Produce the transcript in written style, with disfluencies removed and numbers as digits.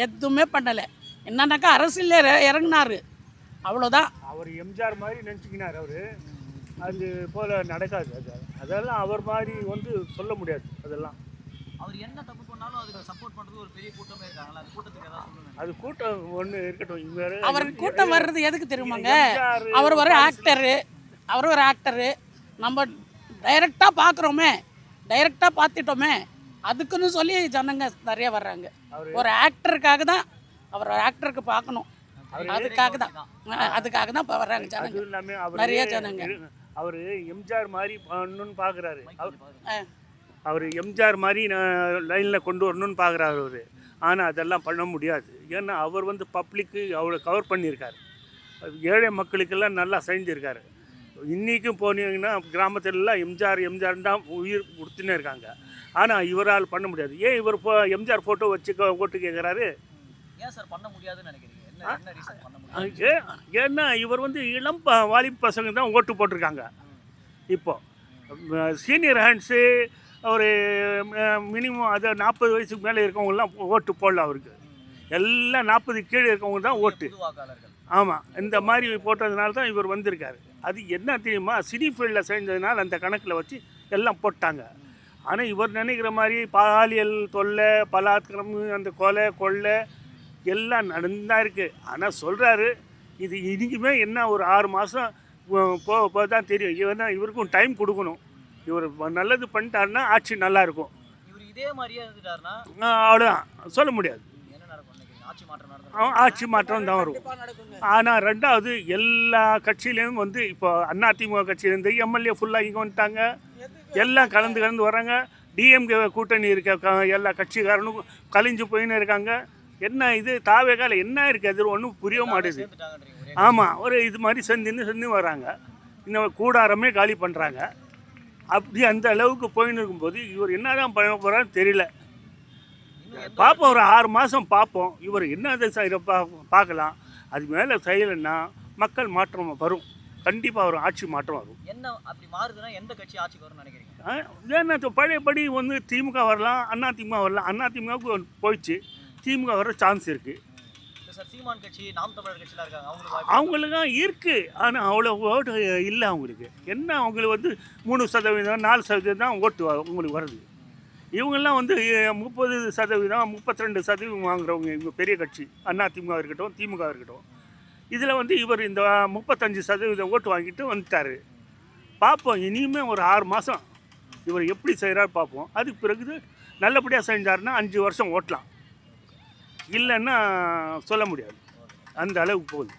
எதுவுமே பண்ணலை. என்னன்னாக்கா அரசியலில் இறங்கினார், அவ்வளோதான். அவர் எம்ஜிஆர் மாதிரி நினச்சிக்கினார். அவர் அது போல் நடக்காது. அதெல்லாம் அவர் மாதிரி வந்து சொல்ல முடியாது. அதெல்லாம் அவர் என்ன தப்பு பண்ணாலும் அதுக்கு சப்போர்ட் பண்ணுறது ஒரு பெரிய கூட்டமே இருக்காங்களா? அந்த கூட்டத்துக்கு ஏதாவது சொல்லுங்க. அது கூட்டம் ஒன்று இருக்கட்டும். அவர் கூட்டம் வர்றது எதுக்கு தெரியுமாங்க? அவர் ஒரு ஆக்டரு. நம்ம டைரெக்டாக பார்க்குறோமே, டைரெக்டாக பார்த்துட்டோமே, அதுக்குன்னு சொல்லி ஜனங்க நிறைய வர்றாங்க. ஒரு ஆக்டருக்காக தான், அவர் ஆக்டருக்கு பார்க்கணும், அதுக்காக தான் இப்போ வர்றாங்க ஜனங்க, நிறைய ஜனங்க. அவர் எம்ஜிஆர் மாதிரி பண்ணணும்னு பார்க்குறாரு. அவர் எம்ஜிஆர் மாதிரி லைனில் கொண்டு வரணும்னு பார்க்குறாரு அவர். ஆனால் அதெல்லாம் பண்ண முடியாது. ஏன்னா அவர் வந்து பப்ளிக்கு அவ்வளோ கவர் பண்ணியிருக்காரு. ஏழை மக்களுக்கெல்லாம் நல்லா செஞ்சுருக்காரு. இன்றைக்கும் போனீங்கன்னா கிராமத்திலலாம் எம்ஜிஆர் தான் உயிர் கொடுத்துன்னே இருக்காங்க. ஆனால் இவரால் பண்ண முடியாது. ஏன் இவர் எம்ஜிஆர் ஃபோட்டோ வச்சு ஓட்டு கேட்குறாரு? ஏன் சார் பண்ண முடியாதுன்னு நினைக்கிறீங்க? ஏன்னா இவர் வந்து இளம் வாலிப பசங்க தான் ஓட்டு போட்டிருக்காங்க. இப்போது சீனியர் ஹேண்ட்ஸு ஒரு மினிமம் அது 40 வயசுக்கு மேலே இருக்கவங்கலாம் ஓட்டு போடல அவருக்கு. எல்லாம் 40 கீழே இருக்கவங்க தான் ஓட்டு. ஆமாம், இந்த மாதிரி போட்டதுனால தான் இவர் வந்திருக்காரு. அது என்ன தெரியுமா, சினி ஃபீல்டில் செஞ்சதுனால அந்த கணக்கில் வச்சு எல்லாம் போட்டாங்க. ஆனால் இவர் நினைக்கிற மாதிரி பாலியல் தொல்லை, பலாத்காரம், அந்த கொலை எல்லாம் நடந்தா இருக்குது. ஆனால் சொல்கிறாரு இது இன்றைக்குமே என்ன ஒரு 6 மாதம் போக தான் தெரியும். இவருக்கும் டைம் கொடுக்கணும். இவர் நல்லது பண்ணிட்டாருன்னா ஆட்சி நல்லாயிருக்கும். இவர் இதே மாதிரியே இருந்துட்டாருன்னா அவ்வளோதான், சொல்ல முடியாது. ஆட்சி மாற்றம் தான் வரும். ஆனால் ரெண்டாவது எல்லா கட்சியிலேயும் வந்து இப்போ அதிமுக கட்சியிலேருந்து எம்எல்ஏ ஃபுல்லாக இங்கே வந்துட்டாங்க. எல்லாம் கலந்து வராங்க. டிஎம்கே கூட்டணி இருக்க எல்லா கட்சிக்காரனும் கலிஞ்சு போயின்னு இருக்காங்க. என்ன இது தாவேகால என்ன இருக்குது? அது ஒன்றும் புரிய மாட்டேது. ஆமாம், ஒரு இது மாதிரி செஞ்சு வராங்க. இன்னும் கூடாரமே காலி பண்ணுறாங்க. அப்படி அந்த அளவுக்கு போயின்னு இருக்கும்போது இவர் என்ன தான் பண்ண போகிறான்னு தெரியல. பார்ப்போம், ஒரு 6 மாதம் பார்ப்போம். இவர் என்ன பார்க்கலாம். அது மேலே செய்யலைன்னா மக்கள் மாற்றம் வரும். கண்டிப்பாக வரும், ஆட்சி மாற்றம் வரும். என்ன அப்படி மாறுதுன்னா எந்த கட்சி ஆட்சிக்கு வரும்னு நினைக்கிறீங்க? ஏன்னா பழையபடி வந்து திமுக வரலாம், அதிமுக வரலாம். அதிமுகவுக்கு போயிடுச்சு, திமுக வர சான்ஸ் இருக்குது. சீமான் கட்சி, நாம் தமிழர் கட்சிலாம் இருக்காங்க, அவங்களுக்கும் இருக்குது. ஆனால் அவ்வளோ ஓட்டு இல்லை அவங்களுக்கு. என்ன அவங்களுக்கு வந்து 3%, 4% தான் ஓட்டு உங்களுக்கு வருது. இவங்கெல்லாம் வந்து 30%, 32% வாங்குறவங்க. இவங்க பெரிய கட்சி அதிமுக இருக்கட்டும், திமுக இருக்கட்டும். இதில் வந்து இவர் இந்த 35% ஓட்டு வாங்கிட்டு வந்துட்டார். பார்ப்போம், இனிமே ஒரு 6 மாதம் இவர் எப்படி செய்கிறாரு பார்ப்போம். அதுக்கு பிறகு நல்லபடியாக செஞ்சாருன்னா 5 வருஷம் ஓட்டலாம். இல்லைன்னா சொல்ல முடியாது. அந்த அளவுக்கு போகுது.